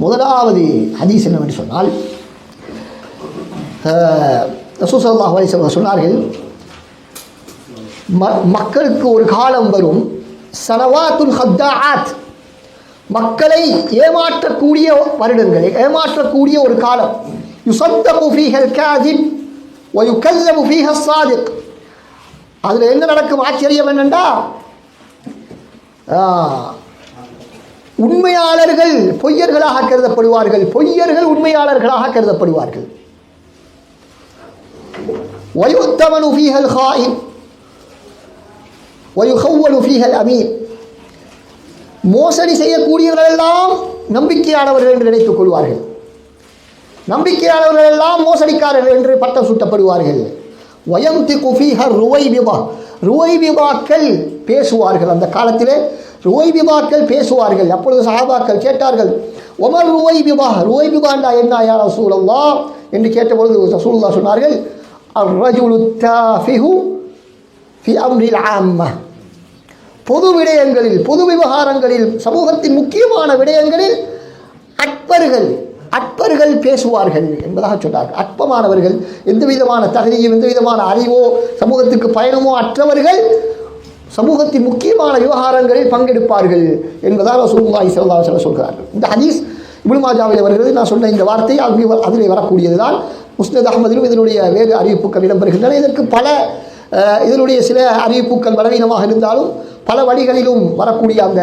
முதலாவது ஹதீஸ் என்னவென்று சொன்னால், ரசூல் ஸல்லல்லாஹு அலைஹி வஸல்லம் சொன்னார்கள், மக்களுக்கு ஒரு காலம் வரும், சனவாத்துல் ஹத்தாஆத், மக்களை ஏமாற்றக்கூடிய வருடங்களை, ஏமாற்றக்கூடிய ஒரு காலம். யுஸத்தகு ஃபீஹல் காதிப் வ யுகல்லபு ஃபீஹஸ் ஸாதிக். அதில் என்ன நடக்கும் ஆச்சரியம் என்னென்றா, உண்மையாளர்கள் பொய்யர்களாக கருதப்படுவார்கள், பொய்யர்கள் உண்மையாளர்களாக கருதப்படுவார்கள். வயுத்தமனு ஃபீஹல் ஹாயின் வயுஹவ்வலு ஃபீஹல் அமீன். மோசடி செய்யக்கூடியவர்கள் எல்லாம் நம்பிக்கையானவர்கள் என்று நினைத்துக் கொள்வார்கள், நம்பிக்கையானவர்கள் எல்லாம் மோசடிக்காரர்கள் என்று பட்டம் சூட்டப்படுவார்கள். வயந்திகு ஃபீஹர் ருவைபிபா, ருவைபிபாக்கள் பேசுவார்கள். அந்த காலத்திலே ருவைபிபாக்கள் பேசுவார்கள். அப்பொழுது சஹாபாக்கள் கேட்டார்கள், ஒமர் ருவைபிபா, ருவைபிபாண்டா என்ன யா ரசூலல்லாஹ் என்று கேட்டபொழுது ரசூலுல்லாஹ் சொன்னார்கள், அர்-ரஜுலு தாஃபிஹு ஃபி அம்ரில் ஆம்ம, பொது விடயங்களில், பொது விவகாரங்களில், சமூகத்தின் முக்கியமான விடயங்களில் அற்பர்கள் பேசுவார்கள் என்பதாக சொன்னார்கள். அற்பமானவர்கள், எந்த விதமான தகுதியும் எந்த விதமான அறிவோ சமூகத்துக்கு பயணமோ அற்றவர்கள் சமூகத்தின் முக்கியமான விவகாரங்களில் பங்கெடுப்பார்கள் என்பதாக ரசூலுல்லாஹி ஸல்லல்லாஹு அலைஹி வஸல்லம் சொல்கிறார்கள். இந்த ஹதீஸ் இப்னு மாஜாவில் வருகிறது. நான் சொன்ன இந்த வார்த்தை அதிலே வரக்கூடியதுதான். முஸ்னத் அஹ்மதிலும் இதனுடைய வேறு அறிவிப்புகள் இடம்பெறுகின்றன. இதற்கு பல இதனுடைய சில அறிவிப்புகள் பலவீனமாக இருந்தாலும் பல வழிகளிலும் வரக்கூடிய அந்த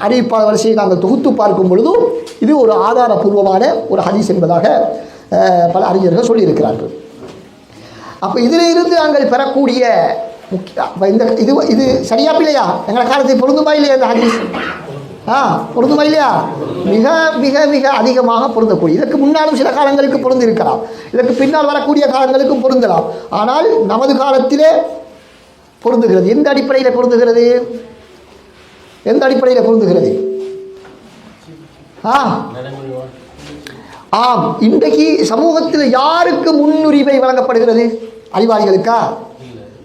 அறிவிப்பாளர் வரிசையை நாங்கள் தொகுத்து பார்க்கும் பொழுதும் இது ஒரு ஆதாரபூர்வமான ஒரு ஹதீஸ் என்பதாக பல அறிஞர்கள் சொல்லியிருக்கிறார்கள். அப்போ இதில் இருந்து நாங்கள் பெறக்கூடிய இந்த இது சரியா இல்லையா, எங்களை காலத்தை பொருந்துமா இல்லையா இந்த ஹதீஸ்? பொருந்துமா இல்லையா? மிக மிக மிக அதிகமாக பொருந்தக்கூடிய, இதற்கு முன்னாலும் சில காலங்களுக்கு பொருந்திருக்கலாம், இதற்கு பின்னால் வரக்கூடிய காலங்களுக்கும் பொருந்தலாம். ஆனால் நமது காலத்திலே பொருந்துகிறது. எந்த அடிப்படையில் பொருந்துகிறது? எந்த அடிப்படையில் பொருந்துகிறது? ஆம், இன்றைக்கு சமூகத்தில் யாருக்கு முன்னுரிமை வழங்கப்படுகிறது? அறிவாளிகளுக்கா?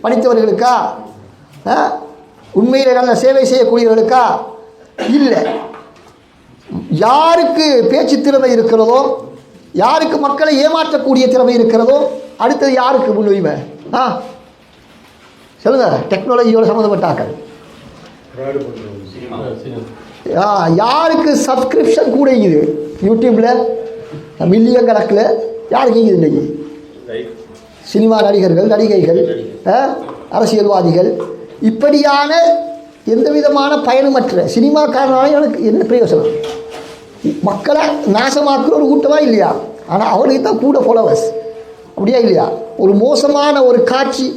படித்தவர்களுக்கா? உண்மையில் நல்ல சேவை செய்யக்கூடியவர்களுக்கா? இல்லை. யாருக்கு பேச்சு திறமை இருக்கிறதோ, யாருக்கு மக்களை ஏமாற்றக்கூடிய திறமை இருக்கிறதோ, அடுத்தது யாருக்கு முன்னுரிமை? சொல்லுங்க. டெக்னாலஜியோடு சம்மந்தப்பட்டாக்கள், யாருக்கு சப்ஸ்கிரிப்ஷன் கூட இது யூடியூப்ல மில்லியன் கணக்கில் யாருக்கு இது இன்றைக்கு? சினிமா நடிகர்கள், நடிகைகள், அரசியல்வாதிகள், இப்படியான எந்த விதமான பயனுமற்ற சினிமாக்காரனால எனக்கு என்ன பிரயோசனம்? மக்களை நாசமாக்குற ஒரு கூட்டமாக இல்லையா? ஆனால் அவருக்கு தான் கூட ஃபாலோவர்ஸ், அப்படியா இல்லையா? ஒரு மோசமான ஒரு காட்சி,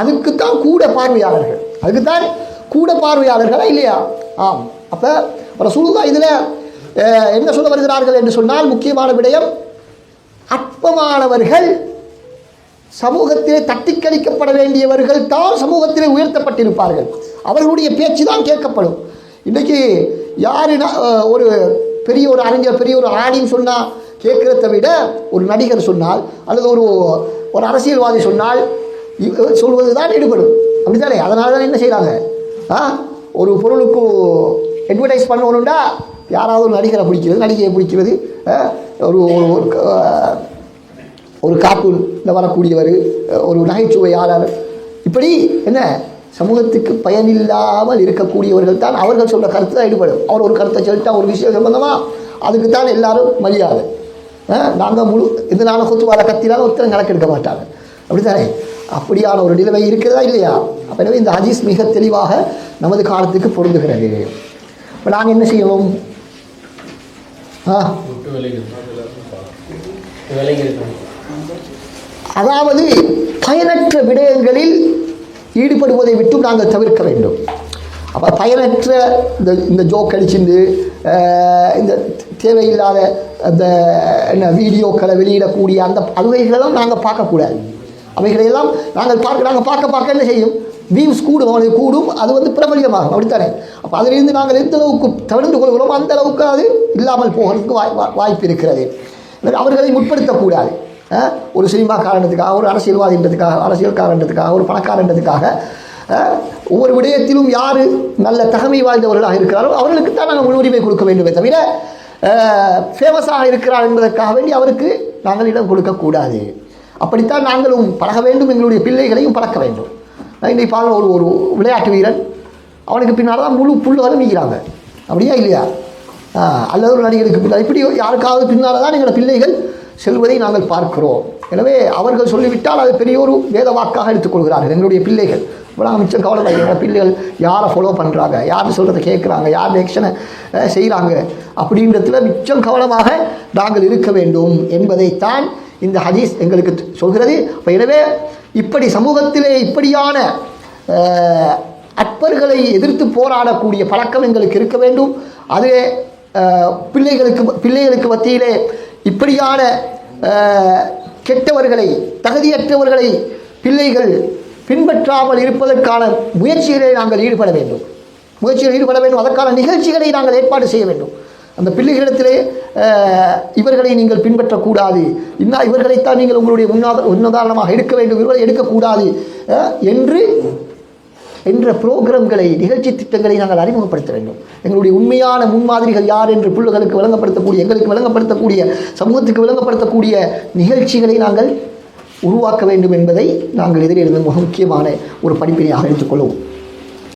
அதுக்குத்தான் கூட பார்வையாளர்கள், அதுக்குத்தான் கூட பார்வையாளர்களா இல்லையா? ஆம். அப்போ ரசூலுல்லாஹ் இதில் என்ன சொல்ல வருகிறார்கள் என்று சொன்னால், முக்கியமான விடயம், அற்பமானவர்கள் சமூகத்திலே தட்டிக்கழிக்கப்பட வேண்டியவர்கள் தான் சமூகத்திலே உயர்த்தப்பட்டிருப்பார்கள், அவர்களுடைய பேச்சு தான் கேட்கப்படும். இன்றைக்கு யார் ஒரு பெரிய ஒரு அறிஞர், பெரிய ஒரு ஆடின்னு சொன்னால் கேட்குறத விட ஒரு நடிகர் சொன்னால் அல்லது ஒரு அரசியல்வாதி சொன்னால் சொல்வது தான் ஈடுபடும், அப்படி தானே? அதனால தான் என்ன செய்கிறாங்க, ஒரு பொருளுக்கு அட்வர்டைஸ் பண்ணணுண்டா யாராவது ஒரு நடிகரை பிடிக்கிறது, நடிகையை பிடிக்கிறது, ஒரு கார்ட்டூனில் வரக்கூடியவர், ஒரு நகைச்சுவையாளர், இப்படி என்ன சமூகத்துக்கு பயனில்லாமல் இருக்கக்கூடியவர்கள் தான் அவர்கள் சொல்கிற கருத்து தான் ஈடுபடும். அவர் ஒரு கருத்தை சொல்லிட்டா ஒரு விஷயம் சம்பந்தமாக அதுக்கு தான் எல்லாரும் மரியாதை. நாங்கள் முழு இதனால கொத்துவார கத்தினாலும் ஒருத்தர் கணக்கெடுக்க மாட்டாங்க, அப்படி தானே? அப்படியான ஒரு நிலைமை இருக்கிறதா இல்லையா? அப்போ எனவே இந்த ஹதீஸ் மிக தெளிவாக நமது காலத்துக்கு பொருந்துகிறது. இப்போ நாங்கள் என்ன செய்யணும்? அதாவது பயனற்ற விடயங்களில் ஈடுபடுவதை விட்டு நாங்கள் தவிர்க்க வேண்டும். அப்போ பயனற்ற இந்த ஜோக் அடிச்சுண்டு இந்த தேவையில்லாத அந்த என்ன வீடியோக்களை வெளியிடக்கூடிய அந்த அவைகளெல்லாம் நாங்கள் பார்க்கக்கூடாது. அவைகளையெல்லாம் நாங்கள் பார்க்க என்ன செய்யும்? வியூஸ் கூடும், அவனுக்கு கூடும், அது பிரபலியமாகும், அப்படித்தானே? அப்போ அதிலிருந்து நாங்கள் எந்த அளவுக்கு தவிர்த்து கொள்கிறோம் அந்த அளவுக்கு அது இல்லாமல் போகிறதுக்கு வாய்ப்பு இருக்கிறது. அவர்களை முற்படுத்தக்கூடாது. ஒரு சினிமா காரணத்துக்காக, ஒரு அரசியல்வாதின்றதுக்காக, அரசியல் காரணத்துக்காக, ஒரு பணக்காரன்றதுக்காக ஒவ்வொரு விடயத்திலும் யார் நல்ல தகமை வாய்ந்தவர்களாக இருக்கிறாரோ அவர்களுக்கு தான் நாங்கள் முன்னுரிமை கொடுக்க வேண்டுமே தவிர ஃபேமஸாக இருக்கிறார் என்பதற்காக வேண்டி அவருக்கு நாங்கள் இடம் கொடுக்கக்கூடாது. அப்படித்தான் நாங்களும் பழக வேண்டும், எங்களுடைய பிள்ளைகளையும் பழக்க வேண்டும். இன்றைக்கு பாருங்கள், ஒரு விளையாட்டு வீரன், அவனுக்கு பின்னால் தான் முழு புல்லுகளும் நீக்கிறாங்க, அப்படியா இல்லையா? அல்லது ஒரு நடிகருக்கு பின்னால், இப்படி யாருக்காவது பின்னால் தான் எங்கள் பிள்ளைகள் செல்வதை நாங்கள் பார்க்கிறோம். எனவே அவர்கள் சொல்லிவிட்டால் அது பெரிய ஒரு வேத வாக்காக எடுத்துக்கொள்கிறார்கள் எங்களுடைய பிள்ளைகள். இவ்வளோ மிச்சம் கவலை, எங்கள் பிள்ளைகள் யாரை ஃபாலோ பண்ணுறாங்க, யார் சொல்கிறத கேட்குறாங்க, யார் ஆக்ஷனை செய்கிறாங்க அப்படின்றதுல மிச்சம் கவனமாக நாங்கள் இருக்க வேண்டும் என்பதைத்தான் இந்த ஹதீஸ் எங்களுக்கு சொல்கிறது. எனவே இப்படி சமூகத்திலே இப்படியான அற்பர்களை எதிர்த்து போராடக்கூடிய பழக்கம் எங்களுக்கு இருக்க வேண்டும். அதே பிள்ளைகளுக்கு மத்தியிலே இப்படியான கெட்டவர்களை, தகுதியற்றவர்களை பிள்ளைகள் பின்பற்றாமல் இருப்பதற்கான முயற்சிகளை நாங்கள் ஈடுபட வேண்டும். அதற்கான நிகழ்ச்சிகளை நாங்கள் ஏற்பாடு செய்ய வேண்டும். அந்த பிள்ளைகளிடத்திலே இவர்களை நீங்கள் பின்பற்றக்கூடாது, இவர்களைத்தான் நீங்கள் உங்களுடைய முன்னுதாரணமாக எடுக்க வேண்டும், இவர்களை எடுக்கக்கூடாது என்ற புரோகிராம்களை, நிகழ்ச்சி திட்டங்களை நாங்கள் அறிமுகப்படுத்த வேண்டும். எங்களுடைய உண்மையான முன்மாதிரிகள் யார் என்று பிள்ளைகளுக்கு விளங்கப்படுத்தக்கூடிய, எங்களுக்கு விளங்கப்படுத்தக்கூடிய, சமூகத்துக்கு விளங்கப்படுத்தக்கூடிய நிகழ்ச்சிகளை நாங்கள் உருவாக்க வேண்டும் என்பதை நாங்கள் எதிரே முக்கியமான ஒரு படிப்பினையாக எடுத்துக்கொள்வோம்.